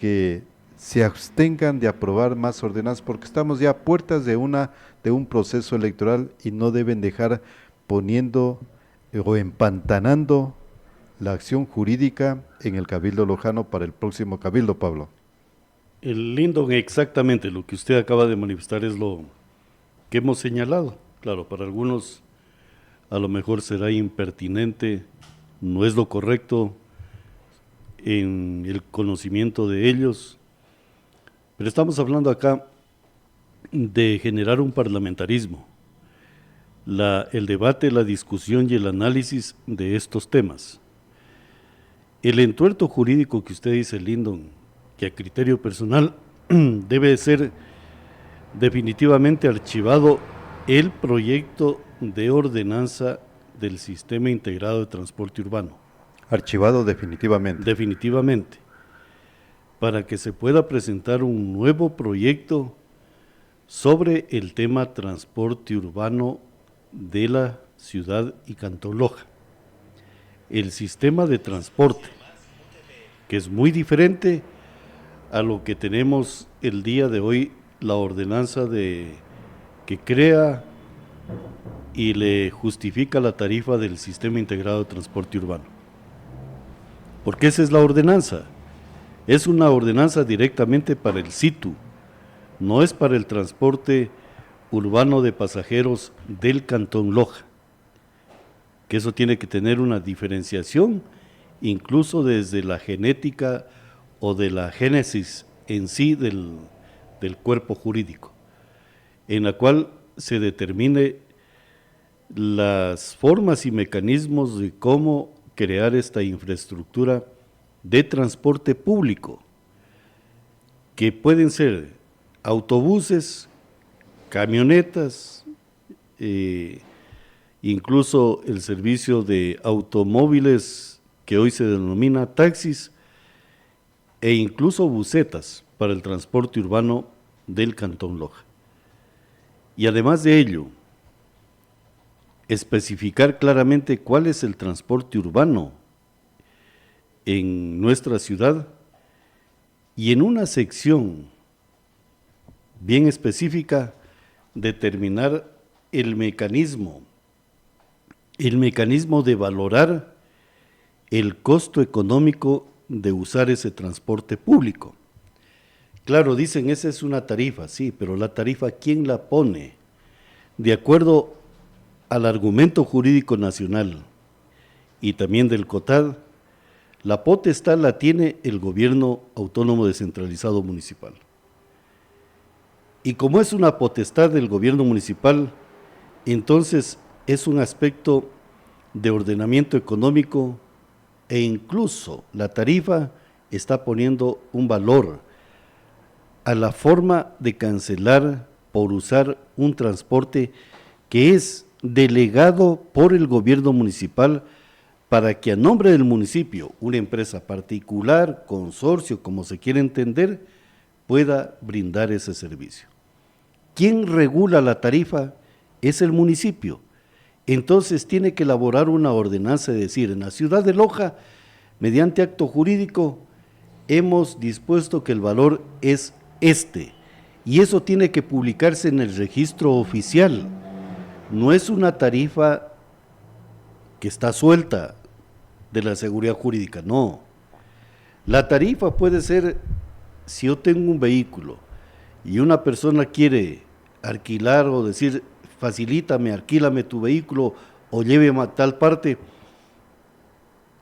que se abstengan de aprobar más ordenanzas, porque estamos ya a puertas de un proceso electoral y no deben dejar poniendo o empantanando la acción jurídica en el Cabildo Lojano para el próximo Cabildo, Pablo. El Lindon, exactamente lo que usted acaba de manifestar es lo que hemos señalado. Claro, para algunos a lo mejor será impertinente, no es lo correcto en el conocimiento de ellos, pero estamos hablando acá de generar un parlamentarismo, el debate, la discusión y el análisis de estos temas. El entuerto jurídico que usted dice, Lindon, que a criterio personal debe ser definitivamente archivado el proyecto de ordenanza del Sistema Integrado de Transporte Urbano. Archivado definitivamente. Definitivamente, para que se pueda presentar un nuevo proyecto sobre el tema transporte urbano de la ciudad y Cantón Loja. El sistema de transporte, que es muy diferente a lo que tenemos el día de hoy, la ordenanza que crea y le justifica la tarifa del Sistema Integrado de Transporte Urbano. Porque esa es la ordenanza. Es una ordenanza directamente para el SITU, no es para el transporte urbano de pasajeros del Cantón Loja, que eso tiene que tener una diferenciación, incluso desde la genética o de la génesis en sí del cuerpo jurídico, en la cual se determine las formas y mecanismos de cómo crear esta infraestructura de transporte público, que pueden ser autobuses, camionetas, incluso el servicio de automóviles que hoy se denomina taxis, e incluso busetas para el transporte urbano del Cantón Loja. Y además de ello, especificar claramente cuál es el transporte urbano en nuestra ciudad y en una sección bien específica determinar el mecanismo de valorar el costo económico de usar ese transporte público. Claro, dicen, esa es una tarifa, sí, pero la tarifa, ¿quién la pone? De acuerdo al argumento jurídico nacional y también del COTAD, la potestad la tiene el gobierno autónomo descentralizado municipal. Y como es una potestad del gobierno municipal, entonces es un aspecto de ordenamiento económico e incluso la tarifa está poniendo un valor a la forma de cancelar por usar un transporte que es delegado por el gobierno municipal para que a nombre del municipio, una empresa particular, consorcio, como se quiere entender, pueda brindar ese servicio. ¿Quién regula la tarifa? Es el municipio. Entonces tiene que elaborar una ordenanza de decir, en la ciudad de Loja, mediante acto jurídico, hemos dispuesto que el valor es este, y eso tiene que publicarse en el registro oficial. No es una tarifa que está suelta de la seguridad jurídica, no. La tarifa puede ser, si yo tengo un vehículo y una persona quiere alquilar o decir, facilítame, alquílame tu vehículo o lléveme a tal parte,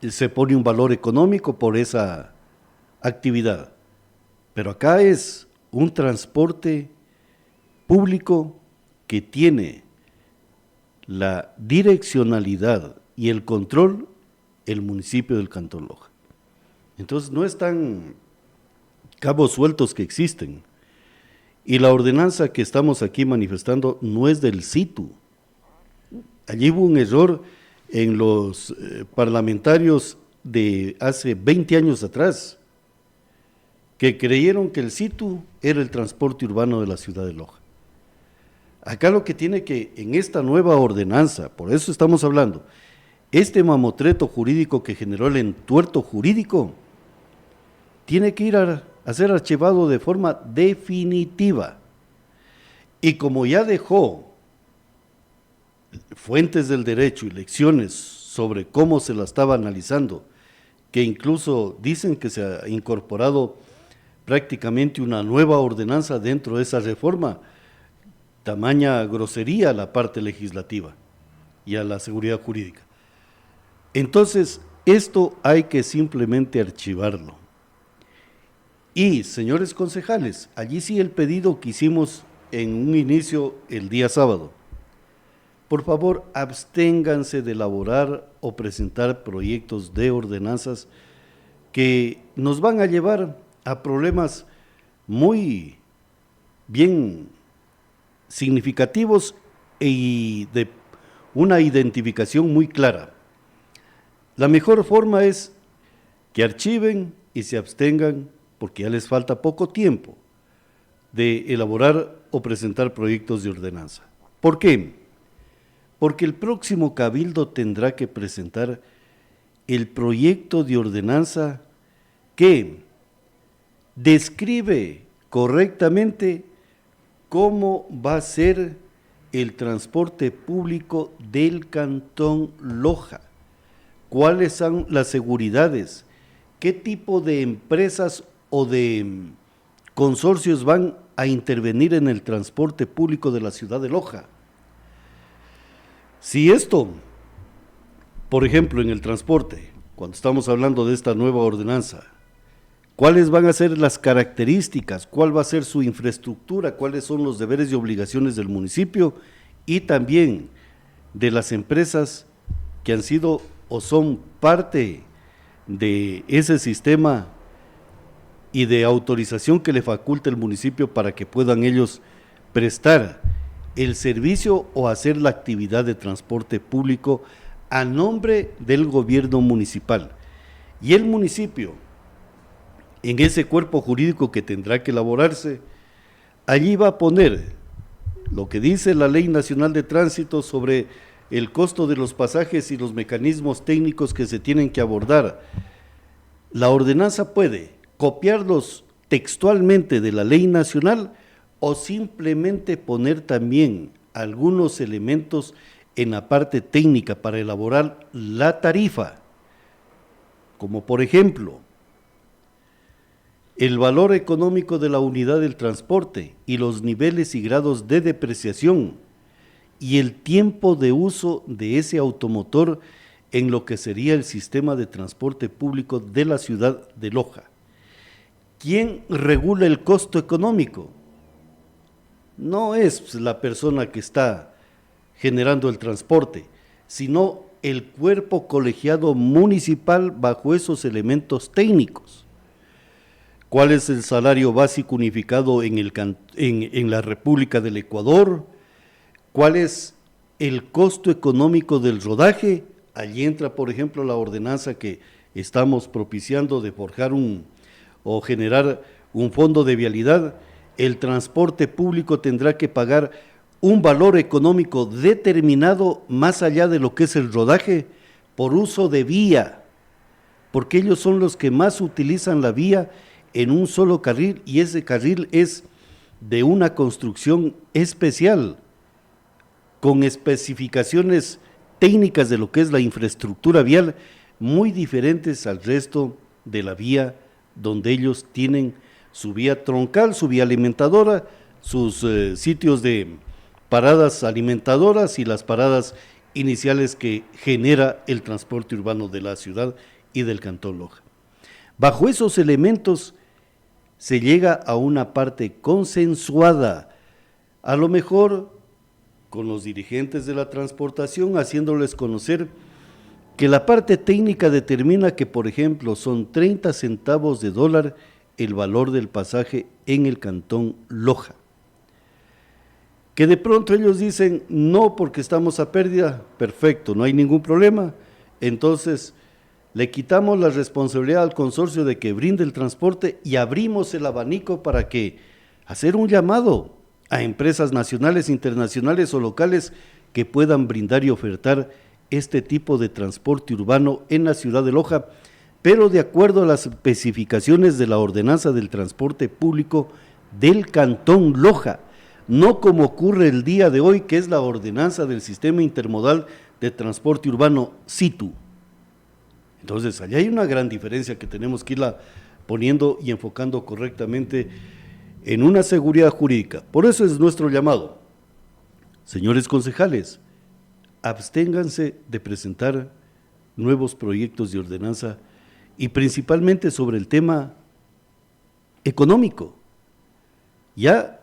se pone un valor económico por esa actividad. Pero acá es un transporte público que tiene la direccionalidad y el control el municipio del Cantón Loja. Entonces no están cabos sueltos que existen. Y la ordenanza que estamos aquí manifestando no es del SITU. Allí hubo un error en los parlamentarios de hace 20 años atrás, que creyeron que el SITU era el transporte urbano de la ciudad de Loja. Acá lo que tiene que, en esta nueva ordenanza, por eso estamos hablando, este mamotreto jurídico que generó el entuerto jurídico, tiene que ir a a ser archivado de forma definitiva. Y como ya dejó fuentes del derecho y lecciones sobre cómo se la estaba analizando, que incluso dicen que se ha incorporado prácticamente una nueva ordenanza dentro de esa reforma, tamaña grosería a la parte legislativa y a la seguridad jurídica. Entonces, esto hay que simplemente archivarlo. Y, señores concejales, allí sí el pedido que hicimos en un inicio el día sábado. Por favor, absténganse de elaborar o presentar proyectos de ordenanzas que nos van a llevar a problemas muy bien significativos y de una identificación muy clara. La mejor forma es que archiven y se abstengan, porque ya les falta poco tiempo de elaborar o presentar proyectos de ordenanza. ¿Por qué? Porque el próximo cabildo tendrá que presentar el proyecto de ordenanza que describe correctamente cómo va a ser el transporte público del Cantón Loja, cuáles son las seguridades, qué tipo de empresas o de consorcios van a intervenir en el transporte público de la ciudad de Loja. Si esto, por ejemplo, en el transporte, cuando estamos hablando de esta nueva ordenanza, ¿cuáles van a ser las características? ¿Cuál va a ser su infraestructura? ¿Cuáles son los deberes y obligaciones del municipio? Y también de las empresas que han sido o son parte de ese sistema y de autorización que le faculta el municipio para que puedan ellos prestar el servicio o hacer la actividad de transporte público a nombre del gobierno municipal. Y el municipio, en ese cuerpo jurídico que tendrá que elaborarse, allí va a poner lo que dice la Ley Nacional de Tránsito sobre el costo de los pasajes y los mecanismos técnicos que se tienen que abordar. La ordenanza puede copiarlos textualmente de la Ley Nacional o simplemente poner también algunos elementos en la parte técnica para elaborar la tarifa, como por ejemplo, el valor económico de la unidad del transporte y los niveles y grados de depreciación y el tiempo de uso de ese automotor en lo que sería el sistema de transporte público de la ciudad de Loja. ¿Quién regula el costo económico? No es la persona que está generando el transporte, sino el cuerpo colegiado municipal bajo esos elementos técnicos. ¿Cuál es el salario básico unificado en la República del Ecuador? ¿Cuál es el costo económico del rodaje? Allí entra, por ejemplo, la ordenanza que estamos propiciando de forjar o generar un fondo de vialidad. El transporte público tendrá que pagar un valor económico determinado más allá de lo que es el rodaje por uso de vía, porque ellos son los que más utilizan la vía en un solo carril y ese carril es de una construcción especial, con especificaciones técnicas de lo que es la infraestructura vial, muy diferentes al resto de la vía, donde ellos tienen su vía troncal, su vía alimentadora, sus sitios de paradas alimentadoras y las paradas iniciales que genera el transporte urbano de la ciudad y del Cantón Loja. Bajo esos elementos se llega a una parte consensuada, a lo mejor con los dirigentes de la transportación, haciéndoles conocer que la parte técnica determina que, por ejemplo, son 30 centavos de dólar el valor del pasaje en el Cantón Loja. Que de pronto ellos dicen, no, porque estamos a pérdida, perfecto, no hay ningún problema, entonces le quitamos la responsabilidad al consorcio de que brinde el transporte y abrimos el abanico para que hacer un llamado a empresas nacionales, internacionales o locales que puedan brindar y ofertar este tipo de transporte urbano en la ciudad de Loja, pero de acuerdo a las especificaciones de la ordenanza del transporte público del Cantón Loja, no como ocurre el día de hoy, que es la ordenanza del sistema intermodal de transporte urbano SITU. Entonces, allá hay una gran diferencia que tenemos que irla poniendo y enfocando correctamente en una seguridad jurídica. Por eso es nuestro llamado. Señores concejales, absténganse de presentar nuevos proyectos de ordenanza y principalmente sobre el tema económico. Ya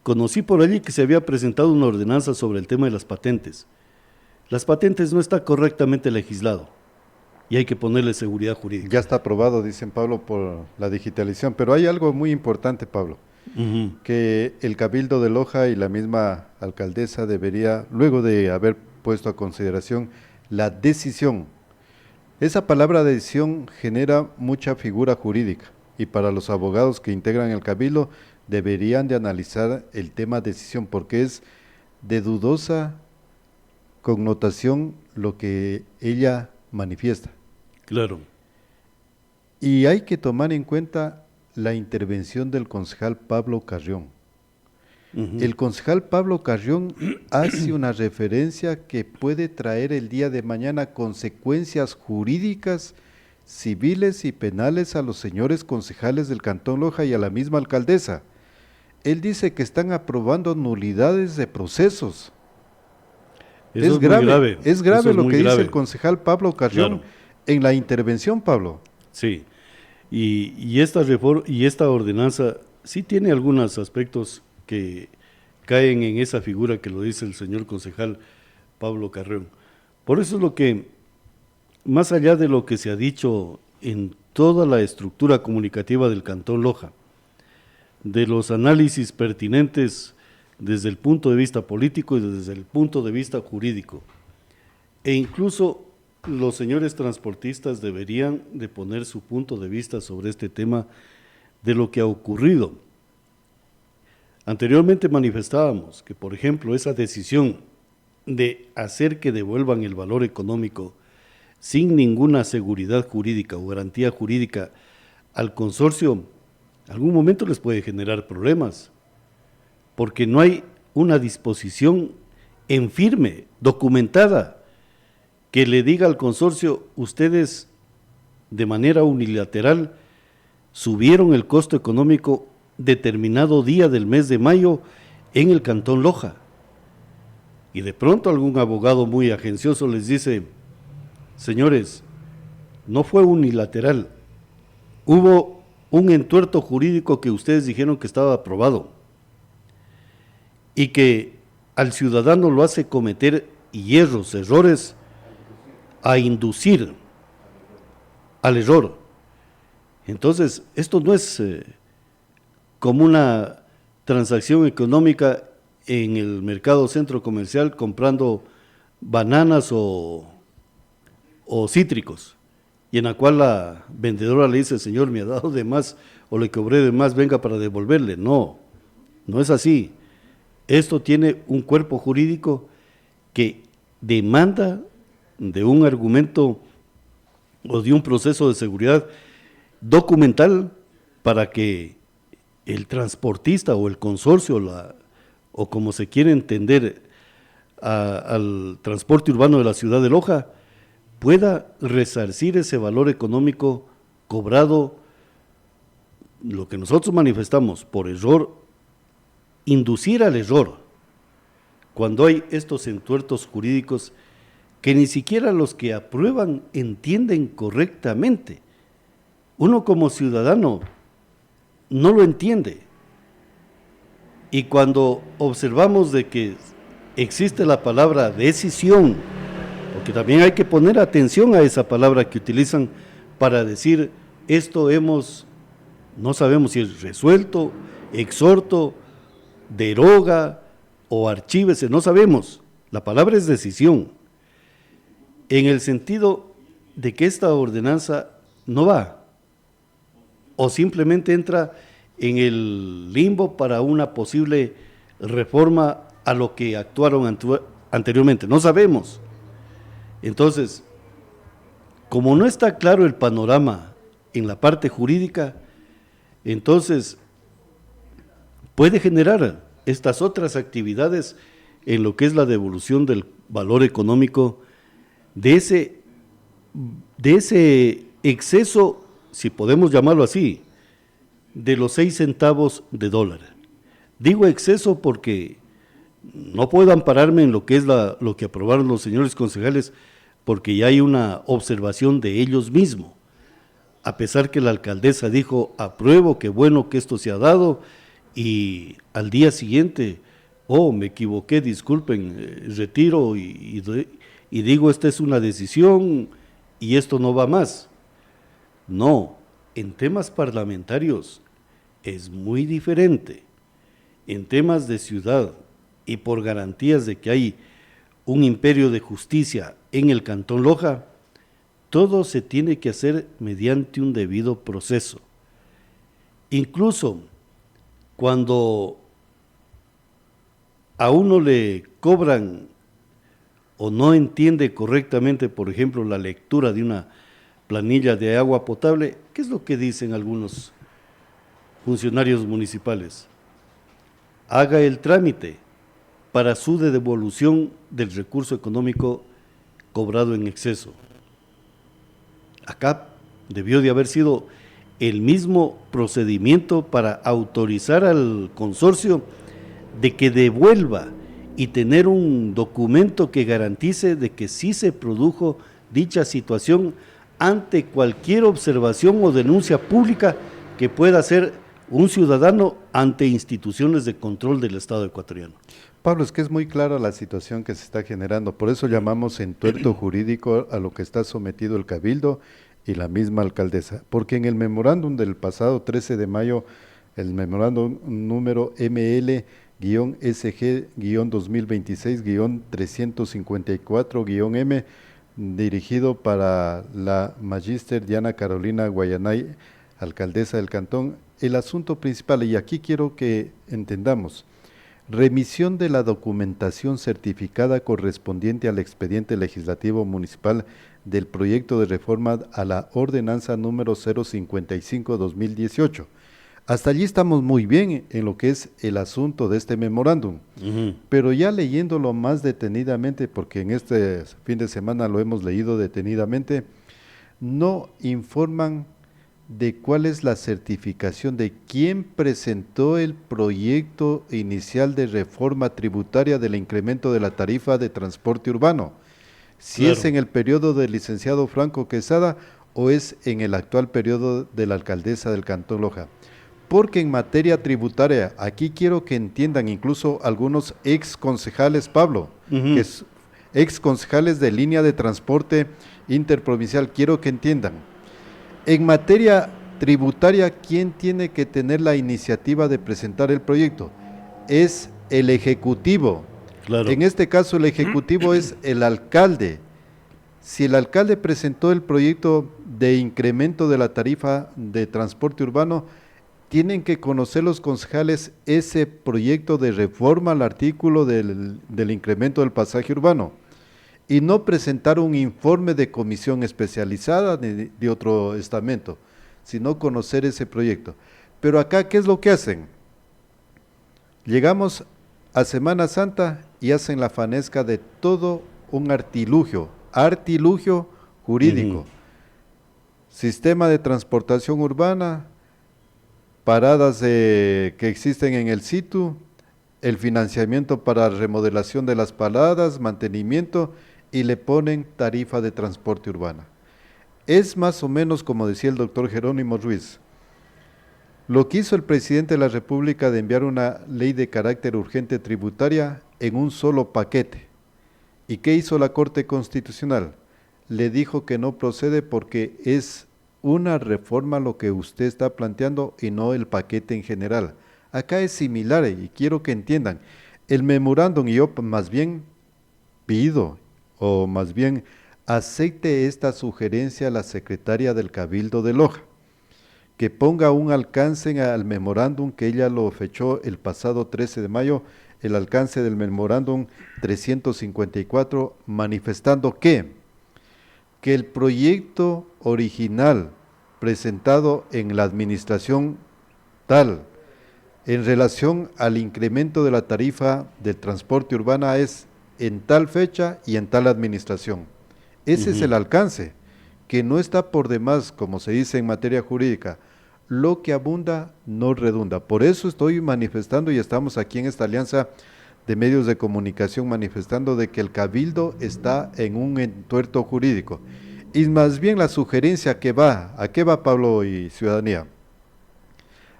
conocí por allí que se había presentado una ordenanza sobre el tema de las patentes. Las patentes no está correctamente legislado y hay que ponerle seguridad jurídica. Ya está aprobado, dicen Pablo, por la digitalización, pero hay algo muy importante, Pablo, que el Cabildo de Loja y la misma alcaldesa debería, luego de haber puesto a consideración la decisión. Esa palabra decisión genera mucha figura jurídica y para los abogados que integran el Cabildo deberían de analizar el tema decisión porque es de dudosa connotación lo que ella manifiesta. Claro. Y hay que tomar en cuenta la intervención del concejal Pablo Carrión. El concejal Pablo Carrión hace una referencia que puede traer el día de mañana consecuencias jurídicas, civiles y penales a los señores concejales del Cantón Loja y a la misma alcaldesa. Él dice que están aprobando nulidades de procesos. Eso es grave. Es grave lo que dice el concejal Pablo Carrión en la intervención, Pablo. Sí, y esta ordenanza sí tiene algunos aspectos que caen en esa figura que lo dice el señor concejal Pablo Carrión. Por eso es lo que, más allá de lo que se ha dicho en toda la estructura comunicativa del Cantón Loja, de los análisis pertinentes desde el punto de vista político y desde el punto de vista jurídico, e incluso los señores transportistas deberían de poner su punto de vista sobre este tema de lo que ha ocurrido. Anteriormente manifestábamos que, por ejemplo, esa decisión de hacer que devuelvan el valor económico sin ninguna seguridad jurídica o garantía jurídica al consorcio, en algún momento les puede generar problemas, porque no hay una disposición en firme, documentada, que le diga al consorcio, ustedes de manera unilateral subieron el costo económico determinado día del mes de mayo en el Cantón Loja. Y de pronto algún abogado muy agencioso les dice, señores, no fue unilateral, hubo un entuerto jurídico que ustedes dijeron que estaba aprobado y que al ciudadano lo hace cometer hierros, errores, a inducir al error. Entonces, esto no es como una transacción económica en el mercado centro comercial comprando bananas o cítricos, y en la cual la vendedora le dice, señor, me ha dado de más o le cobré de más, venga para devolverle. No, no es así. Esto tiene un cuerpo jurídico que demanda de un argumento o de un proceso de seguridad documental para que el transportista o el consorcio, o como se quiere entender al transporte urbano de la ciudad de Loja, pueda resarcir ese valor económico cobrado, lo que nosotros manifestamos, por error, inducir al error, cuando hay estos entuertos jurídicos que ni siquiera los que aprueban entienden correctamente. Uno como ciudadano no lo entiende. Y cuando observamos de que existe la palabra decisión, porque también hay que poner atención a esa palabra que utilizan para decir esto no sabemos si es resuelto, exhorto, deroga o archívese, no sabemos. La palabra es decisión, en el sentido de que esta ordenanza no va, o simplemente entra en el limbo para una posible reforma a lo que actuaron anteriormente. No sabemos. Entonces, Como no está claro el panorama en la parte jurídica, entonces puede generar estas otras actividades en lo que es la devolución del valor económico de ese exceso, si podemos llamarlo así, de los 6 centavos de dólar. Digo exceso porque no puedo ampararme en lo que es lo que aprobaron los señores concejales, porque ya hay una observación de ellos mismos. A pesar que la alcaldesa dijo, apruebo, qué bueno que esto se ha dado, y al día siguiente, oh, me equivoqué, disculpen, retiro y digo, esta es una decisión y esto no va más. No, en temas parlamentarios es muy diferente. En temas de ciudad y por garantías de que hay un imperio de justicia en el Cantón Loja, todo se tiene que hacer mediante un debido proceso. Incluso cuando a uno le cobran o no entiende correctamente, por ejemplo, la lectura de una planilla de agua potable, ¿qué es lo que dicen algunos funcionarios municipales? Haga el trámite para su devolución del recurso económico cobrado en exceso. Acá debió de haber sido el mismo procedimiento para autorizar al consorcio de que devuelva y tener un documento que garantice de que sí se produjo dicha situación ante cualquier observación o denuncia pública que pueda hacer un ciudadano ante instituciones de control del Estado ecuatoriano. Pablo, es que es muy clara la situación que se está generando, por eso llamamos entuerto jurídico a lo que está sometido el Cabildo y la misma alcaldesa, porque en el memorándum del pasado 13 de mayo, el memorándum número ML-SG-2026-354-M, dirigido para la magíster Diana Carolina Guayanay, alcaldesa del cantón, el asunto principal, y aquí quiero que entendamos, remisión de la documentación certificada correspondiente al expediente legislativo municipal del proyecto de reforma a la ordenanza número 055-2018. Hasta allí estamos muy bien en lo que es el asunto de este memorándum, pero ya leyéndolo más detenidamente, porque en este fin de semana lo hemos leído detenidamente, no informan de cuál es la certificación de quién presentó el proyecto inicial de reforma tributaria del incremento de la tarifa de transporte urbano, si es en el periodo del licenciado Franco Quesada o es en el actual periodo de la alcaldesa del Cantón Loja. Porque en materia tributaria, aquí quiero que entiendan incluso algunos ex concejales, Pablo, que es ex concejales de línea de transporte interprovincial, quiero que entiendan. En materia tributaria, ¿quién tiene que tener la iniciativa de presentar el proyecto? Es el Ejecutivo. Claro. En este caso, el Ejecutivo es el alcalde. Si el alcalde presentó el proyecto de incremento de la tarifa de transporte urbano, tienen que conocer los concejales ese proyecto de reforma al artículo del incremento del pasaje urbano y no presentar un informe de comisión especializada de otro estamento, sino conocer ese proyecto. Pero acá, ¿qué es lo que hacen? Llegamos a Semana Santa y hacen la fanesca de todo un artilugio jurídico. Sistema de transportación urbana, paradas que existen en el sitio, el financiamiento para remodelación de las paradas, mantenimiento, y le ponen tarifa de transporte urbana. Es más o menos como decía el doctor Jerónimo Ruiz, lo que hizo el presidente de la República de enviar una ley de carácter urgente tributaria en un solo paquete. ¿Y qué hizo la Corte Constitucional? Le dijo que no procede porque es una reforma lo que usted está planteando y no el paquete en general. Acá es similar y quiero que entiendan. El memorándum, y yo más bien pido, o más bien acepte esta sugerencia a la secretaria del Cabildo de Loja, que ponga un alcance al memorándum que ella lo fechó el pasado 13 de mayo, el alcance del memorándum 354, manifestando que que el proyecto original presentado en la administración tal en relación al incremento de la tarifa del transporte urbana es en tal fecha y en tal administración. Ese es el alcance, que no está por demás, como se dice en materia jurídica. Lo que abunda no redunda. Por eso estoy manifestando y estamos aquí en esta alianza de medios de comunicación manifestando de que el cabildo está en un entuerto jurídico. Y más bien la sugerencia que va, ¿a qué va Pablo y ciudadanía?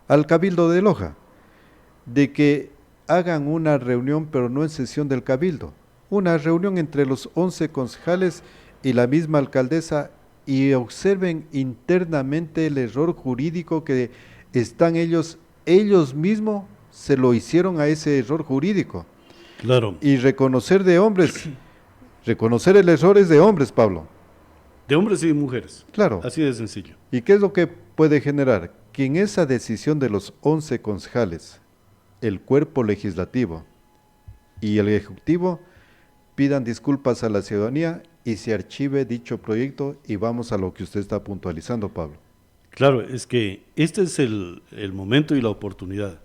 Al cabildo de Loja, de que hagan una reunión, pero no en sesión del cabildo, una reunión entre los 11 concejales y la misma alcaldesa y observen internamente el error jurídico que están ellos mismos se lo hicieron a ese error jurídico. Claro. Y reconocer de hombres, reconocer el error es de hombres, Pablo. De hombres y de mujeres. Claro. Así de sencillo. ¿Y qué es lo que puede generar? Que en esa decisión de los 11 concejales, el cuerpo legislativo y el ejecutivo pidan disculpas a la ciudadanía y se archive dicho proyecto y vamos a lo que usted está puntualizando, Pablo. Claro, es que este es el momento y la oportunidad.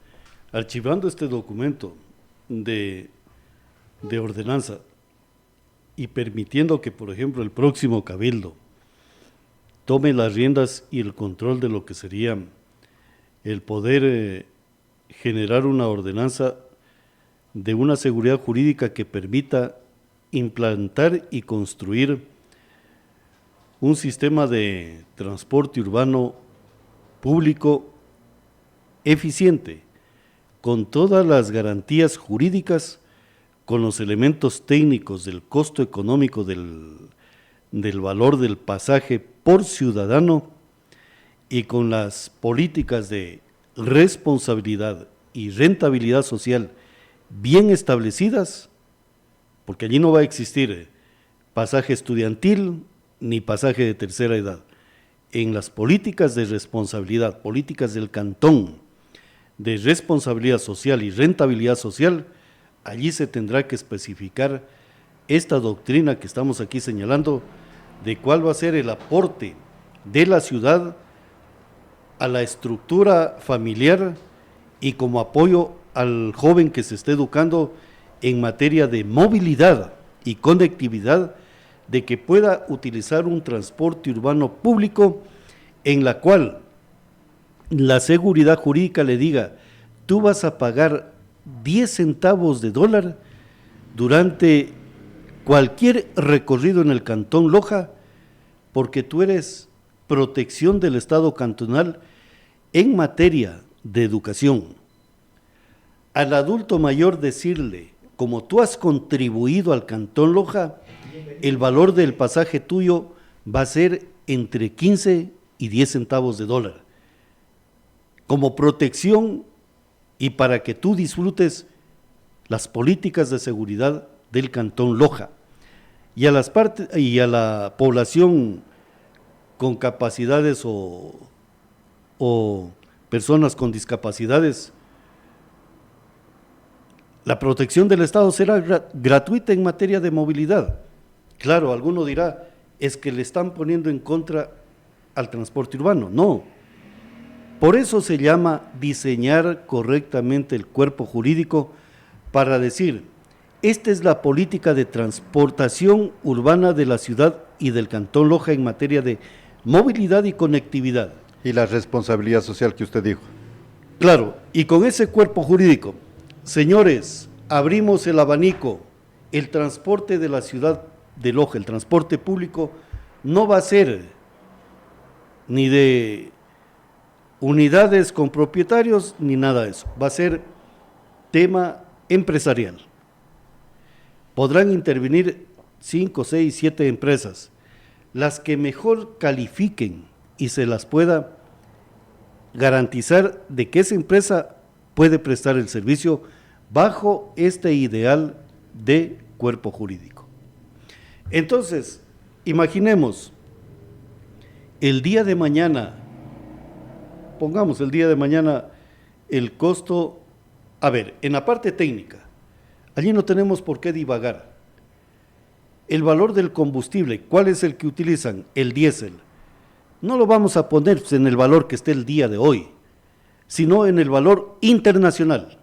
Archivando este documento de ordenanza y permitiendo que, por ejemplo, el próximo cabildo tome las riendas y el control de lo que sería el poder generar una ordenanza de una seguridad jurídica que permita implantar y construir un sistema de transporte urbano público eficiente, con todas las garantías jurídicas, con los elementos técnicos del costo económico del valor del pasaje por ciudadano y con las políticas de responsabilidad y rentabilidad social bien establecidas, porque allí no va a existir pasaje estudiantil ni pasaje de tercera edad. En las políticas de responsabilidad, políticas del cantón, de responsabilidad social y rentabilidad social, allí se tendrá que especificar esta doctrina que estamos aquí señalando, de cuál va a ser el aporte de la ciudad a la estructura familiar y como apoyo al joven que se esté educando en materia de movilidad y conectividad, de que pueda utilizar un transporte urbano público en la cual la seguridad jurídica le diga, tú vas a pagar 10 centavos de dólar durante cualquier recorrido en el Cantón Loja, porque tú eres protección del Estado cantonal en materia de educación. Al adulto mayor decirle, como tú has contribuido al Cantón Loja, el valor del pasaje tuyo va a ser entre 15 y 10 centavos de dólar, como protección y para que tú disfrutes las políticas de seguridad del Cantón Loja. Y a la población con capacidades o personas con discapacidades, la protección del Estado será gratuita en materia de movilidad. Claro, alguno dirá, es que le están poniendo en contra al transporte urbano. No, por eso se llama diseñar correctamente el cuerpo jurídico para decir, esta es la política de transportación urbana de la ciudad y del Cantón Loja en materia de movilidad y conectividad. Y la responsabilidad social que usted dijo. Claro, y con ese cuerpo jurídico, señores, abrimos el abanico, el transporte de la ciudad de Loja, el transporte público, no va a ser ni de unidades con propietarios ni nada de eso, va a ser tema empresarial. Podrán intervenir 5, 6, 7 empresas, las que mejor califiquen y se las pueda garantizar de que esa empresa puede prestar el servicio bajo este ideal de cuerpo jurídico. Entonces, imaginemos, el día de mañana, pongamos el día de mañana el costo, a ver, en la parte técnica, allí no tenemos por qué divagar. el valor del combustible, ¿cuál es el que utilizan? El diésel. No lo vamos a poner en el valor que esté el día de hoy, sino en el valor internacional.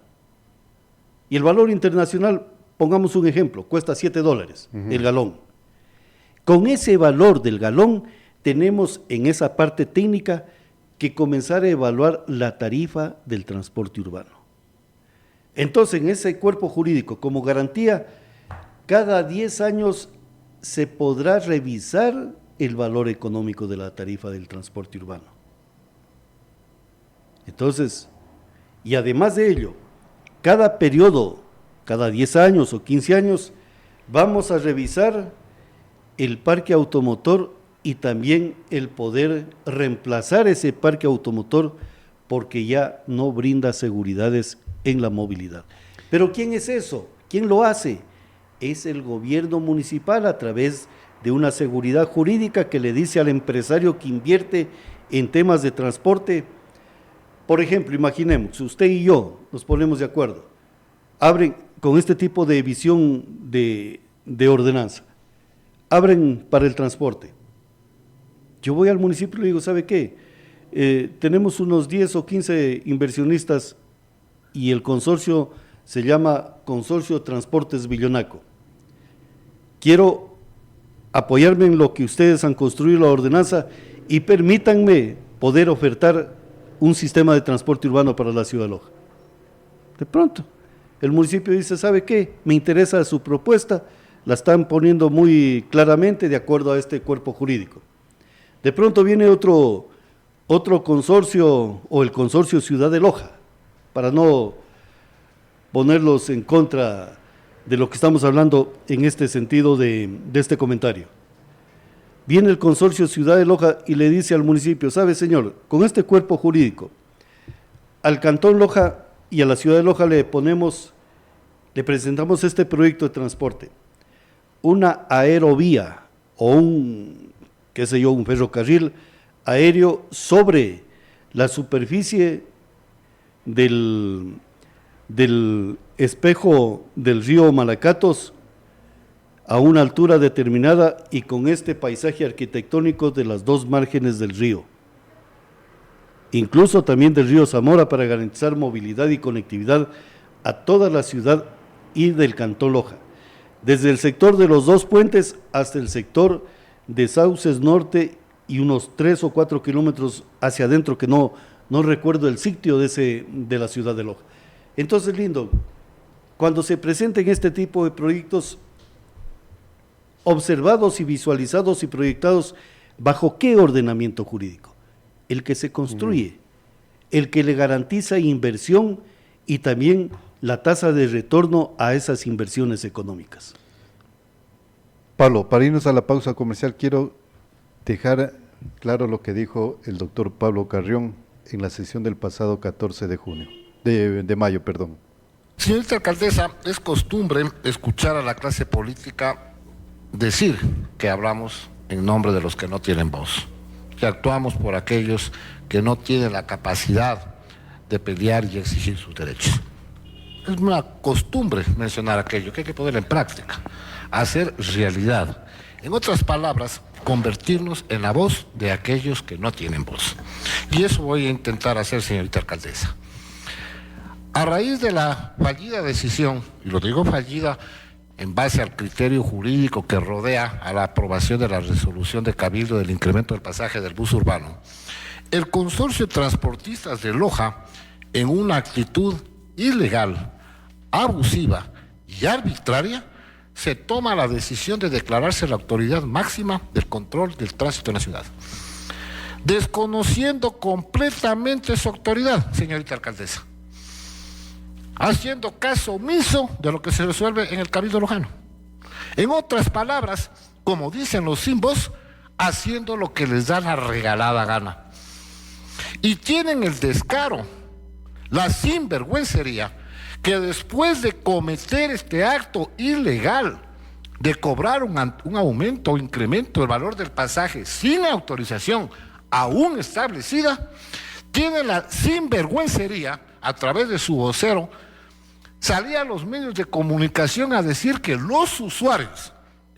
Y el valor internacional, pongamos un ejemplo, cuesta $7 el galón. Con ese valor del galón, tenemos en esa parte técnica que comenzar a evaluar la tarifa del transporte urbano. Entonces, en ese cuerpo jurídico, como garantía, cada 10 años se podrá revisar el valor económico de la tarifa del transporte urbano. Entonces, y además de ello, cada periodo, cada 10 años o 15 años, vamos a revisar el parque automotor y también el poder reemplazar ese parque automotor porque ya no brinda seguridades en la movilidad. Pero ¿quién es eso? ¿Quién lo hace? Es el gobierno municipal a través de una seguridad jurídica que le dice al empresario que invierte en temas de transporte. Por ejemplo, imaginemos, usted y yo nos ponemos de acuerdo, abren con este tipo de visión de ordenanza, abren para el transporte. Yo voy al municipio y le digo, ¿sabe qué? Tenemos unos 10 o 15 inversionistas y el consorcio se llama Consorcio Transportes Villonaco. Quiero apoyarme en lo que ustedes han construido la ordenanza y permítanme poder ofertar un sistema de transporte urbano para la ciudad de Loja. De pronto, el municipio dice, ¿sabe qué? Me interesa su propuesta, la están poniendo muy claramente de acuerdo a este cuerpo jurídico. De pronto viene otro consorcio o el consorcio Ciudad de Loja, para no ponerlos en contra de lo que estamos hablando en este sentido de este comentario. Viene el consorcio Ciudad de Loja y le dice al municipio, ¿sabe, señor? Con este cuerpo jurídico, al Cantón Loja y a la Ciudad de Loja le presentamos este proyecto de transporte, una aerovía o un ferrocarril aéreo sobre la superficie del espejo del río Malacatos a una altura determinada y con este paisaje arquitectónico de las dos márgenes del río, incluso también del río Zamora, para garantizar movilidad y conectividad a toda la ciudad y del Cantón Loja, desde el sector de los dos puentes hasta el sector de Sauces Norte y unos 3 o 4 kilómetros hacia adentro, que no recuerdo el sitio de la ciudad de Loja. Entonces, lindo, cuando se presenten este tipo de proyectos observados y visualizados y proyectados, ¿bajo qué ordenamiento jurídico? El que se construye, el que le garantiza inversión y también la tasa de retorno a esas inversiones económicas. Pablo, para irnos a la pausa comercial, quiero dejar claro lo que dijo el doctor Pablo Carrión en la sesión del pasado 14 de mayo. Señorita alcaldesa, es costumbre escuchar a la clase política decir que hablamos en nombre de los que no tienen voz, que actuamos por aquellos que no tienen la capacidad de pelear y exigir sus derechos. Es una costumbre mencionar aquello que hay que poner en práctica, hacer realidad. En otras palabras, convertirnos en la voz de aquellos que no tienen voz. Y eso voy a intentar hacer, señorita alcaldesa. A raíz de la fallida decisión, y lo digo fallida en base al criterio jurídico que rodea a la aprobación de la resolución de Cabildo del incremento del pasaje del bus urbano, el consorcio de transportistas de Loja, en una actitud ilegal, abusiva y arbitraria, se toma la decisión de declararse la autoridad máxima del control del tránsito en la ciudad, desconociendo completamente su autoridad, señorita alcaldesa, haciendo caso omiso de lo que se resuelve en el Cabildo lojano. En otras palabras, como dicen los simbos, haciendo lo que les da la regalada gana. Y tienen el descaro, la sinvergüencería, que después de cometer este acto ilegal de cobrar un aumento o incremento del valor del pasaje sin autorización aún establecida, tiene la sinvergüencería, a través de su vocero, salía a los medios de comunicación a decir que los usuarios,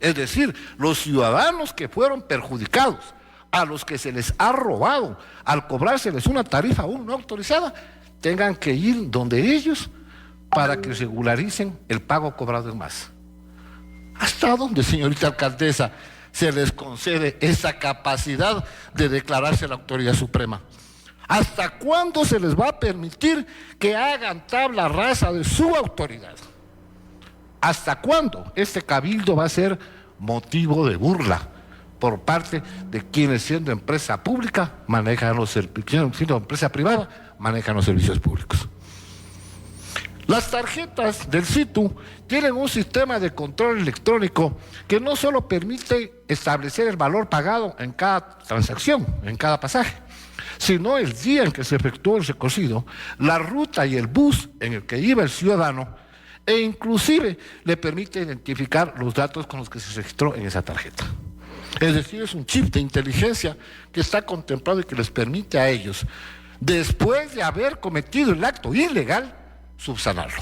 es decir, los ciudadanos que fueron perjudicados, a los que se les ha robado, al cobrárseles una tarifa aún no autorizada, tengan que ir donde ellos para que regularicen el pago cobrado en más. ¿Hasta dónde, señorita alcaldesa, se les concede esa capacidad de declararse la autoridad suprema? ¿Hasta cuándo se les va a permitir que hagan tabla rasa de su autoridad? ¿Hasta cuándo este cabildo va a ser motivo de burla por parte de quienes, siendo empresa pública, manejan los servicios, siendo empresa privada, manejan los servicios públicos? Las tarjetas del SITU tienen un sistema de control electrónico que no solo permite establecer el valor pagado en cada transacción, en cada pasaje, sino el día en que se efectuó el recorrido, la ruta y el bus en el que iba el ciudadano, e inclusive le permite identificar los datos con los que se registró en esa tarjeta. Es decir, es un chip de inteligencia que está contemplado y que les permite a ellos, después de haber cometido el acto ilegal, subsanarlo.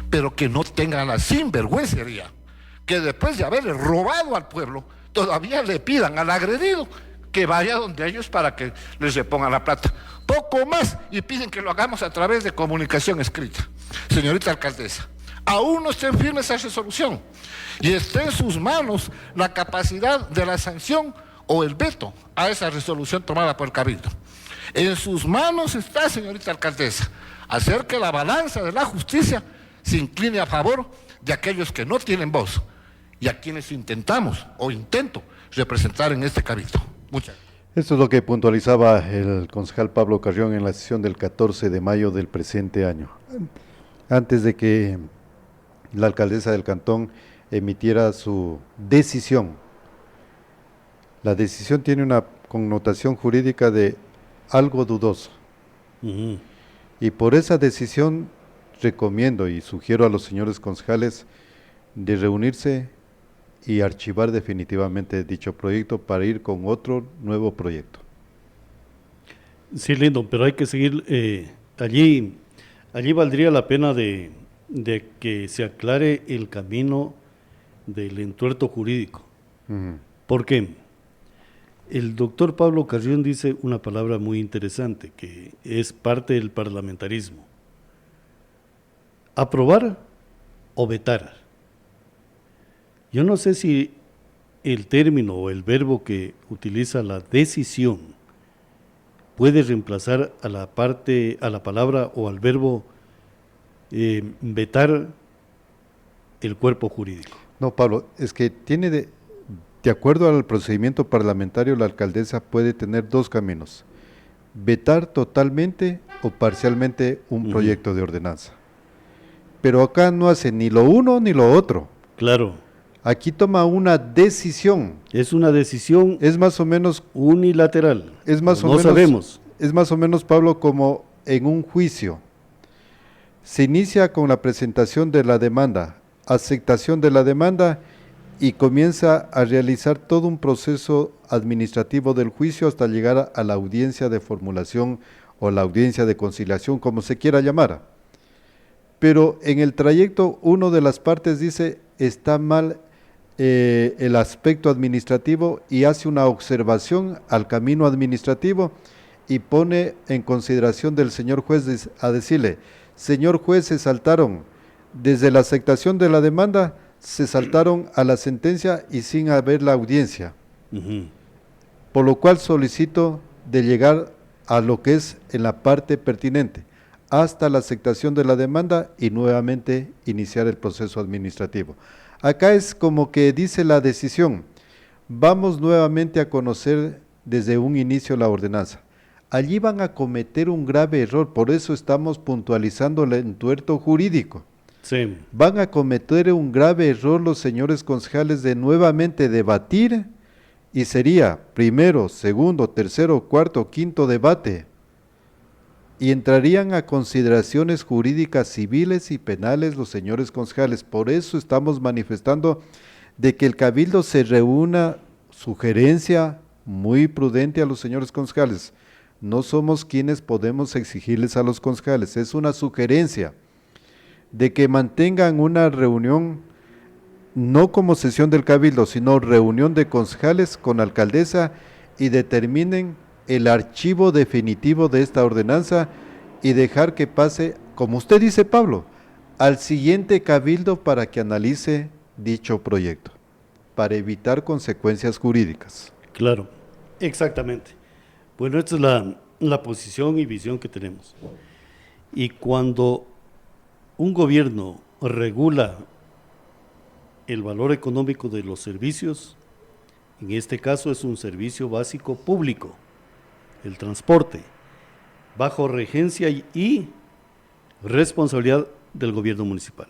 Pero que no tengan la sinvergüencería que después de haberle robado al pueblo, todavía le pidan al agredido que vaya donde ellos para que les repongan la plata. Poco más, y piden que lo hagamos a través de comunicación escrita. Señorita alcaldesa, aún no está en firme esa resolución y está en sus manos la capacidad de la sanción o el veto a esa resolución tomada por el cabildo. En sus manos está, señorita alcaldesa, hacer que la balanza de la justicia se incline a favor de aquellos que no tienen voz y a quienes intentamos o intento representar en este cabildo. Muchas gracias. Esto es lo que puntualizaba el concejal Pablo Carrión en la sesión del 14 de mayo del presente año, antes de que la alcaldesa del cantón emitiera su decisión. La decisión tiene una connotación jurídica de algo dudoso. Y por esa decisión recomiendo y sugiero a los señores concejales de reunirse y archivar definitivamente dicho proyecto para ir con otro nuevo proyecto. Sí, lindo, pero hay que seguir allí valdría la pena de que se aclare el camino del entuerto jurídico. ¿Por qué? El doctor Pablo Carrión dice una palabra muy interesante que es parte del parlamentarismo: aprobar o vetar. Yo no sé si el término o el verbo que utiliza la decisión puede reemplazar a la palabra o al verbo vetar el cuerpo jurídico. No, Pablo, es que tiene de acuerdo al procedimiento parlamentario, la alcaldesa puede tener dos caminos: vetar totalmente o parcialmente un proyecto de ordenanza. Pero acá no hace ni lo uno ni lo otro. Claro. Aquí toma una decisión. Es una decisión. Es más o menos unilateral. Es más o no menos, sabemos. Es más o menos, Pablo, como en un juicio. Se inicia con la presentación de la demanda, aceptación de la demanda y comienza a realizar todo un proceso administrativo del juicio hasta llegar a la audiencia de formulación o la audiencia de conciliación, como se quiera llamar. Pero en el trayecto, una de las partes dice está mal el aspecto administrativo y hace una observación al camino administrativo y pone en consideración del señor juez a decirle: señor juez, se saltaron desde la aceptación de la demanda, se saltaron a la sentencia y sin haber la audiencia. Por lo cual solicito de llegar a lo que es en la parte pertinente, hasta la aceptación de la demanda y nuevamente iniciar el proceso administrativo. Acá es como que dice la decisión: vamos nuevamente a conocer desde un inicio la ordenanza. Allí van a cometer un grave error, por eso estamos puntualizando el entuerto jurídico. Sí. Van a cometer un grave error los señores concejales de nuevamente debatir, y sería primero, segundo, tercero, cuarto, quinto debate, y entrarían a consideraciones jurídicas civiles y penales los señores concejales. Por eso estamos manifestando de que el cabildo se reúna, sugerencia muy prudente a los señores concejales. No somos quienes podemos exigirles a los concejales, es una sugerencia de que mantengan una reunión no como sesión del Cabildo, sino reunión de concejales con alcaldesa y determinen el archivo definitivo de esta ordenanza y dejar que pase, como usted dice, Pablo, al siguiente Cabildo para que analice dicho proyecto, para evitar consecuencias jurídicas. Claro, exactamente. Bueno, esta es la posición y visión que tenemos. Y cuando un gobierno regula el valor económico de los servicios, en este caso es un servicio básico público, el transporte, bajo regencia y responsabilidad del gobierno municipal.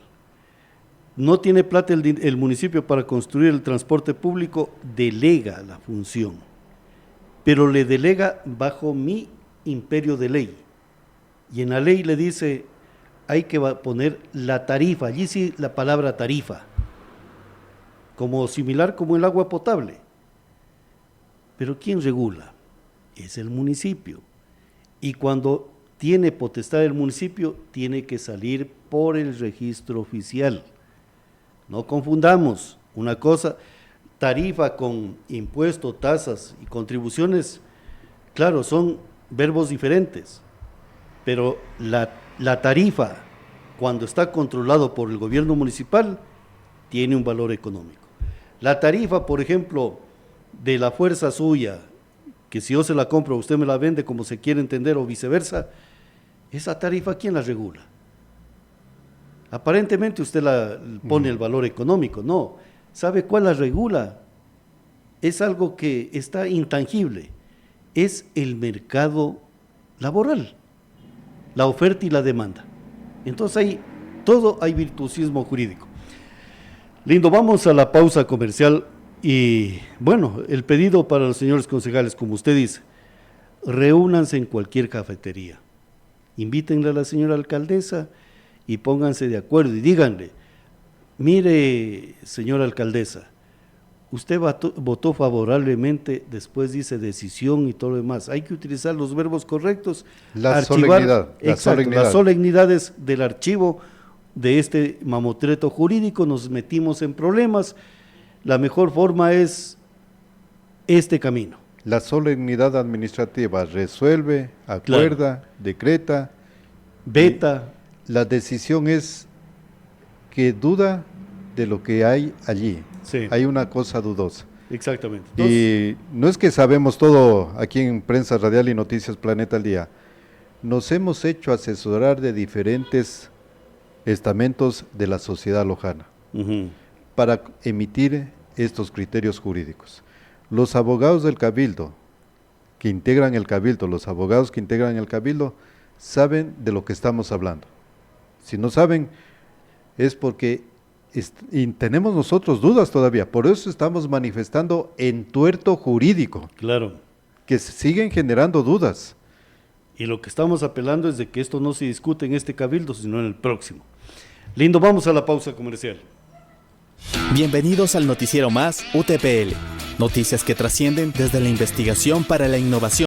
No tiene plata el municipio para construir el transporte público, delega la función, pero le delega bajo mi imperio de ley. Y en la ley le dice, hay que poner la tarifa, allí sí la palabra tarifa, como similar como el agua potable. Pero ¿quién regula? Es el municipio. Y cuando tiene potestad el municipio, tiene que salir por el registro oficial. No confundamos una cosa, tarifa con impuesto, tasas y contribuciones, claro, son verbos diferentes, pero la tarifa, cuando está controlado por el gobierno municipal, tiene un valor económico. La tarifa, por ejemplo, de la fuerza suya, que si yo se la compro, usted me la vende como se quiere entender o viceversa, esa tarifa, ¿quién la regula? Aparentemente usted la pone el valor económico, no. ¿Sabe cuál la regula? Es algo que está intangible, es el mercado laboral, la oferta y la demanda. Entonces hay virtuosismo jurídico. Lindo, vamos a la pausa comercial y bueno, el pedido para los señores concejales, como usted dice, reúnanse en cualquier cafetería, invítenle a la señora alcaldesa y pónganse de acuerdo y díganle, mire señora alcaldesa, usted votó favorablemente, después dice decisión y todo lo demás, hay que utilizar los verbos correctos, La archivar, solemnidad. las solemnidades del archivo de este mamotreto jurídico, nos metimos en problemas, la mejor forma es este camino. La solemnidad administrativa resuelve, acuerda, decreta, Veta. La decisión es que duda de lo que hay allí. Sí. Hay una cosa dudosa. Exactamente. Y no es que sabemos todo aquí en Prensa Radial y Noticias Planeta al Día. Nos hemos hecho asesorar de diferentes estamentos de la sociedad lojana para emitir estos criterios jurídicos. Los abogados del Cabildo, que integran el Cabildo, los abogados que integran el Cabildo, saben de lo que estamos hablando. Si no saben, es porque y tenemos nosotros dudas todavía, por eso estamos manifestando entuerto jurídico. Claro. Que siguen generando dudas. Y lo que estamos apelando es de que esto no se discute en este cabildo, sino en el próximo. Lindo, vamos a la pausa comercial. Bienvenidos al noticiero más UTPL. Noticias que trascienden desde la investigación para la innovación.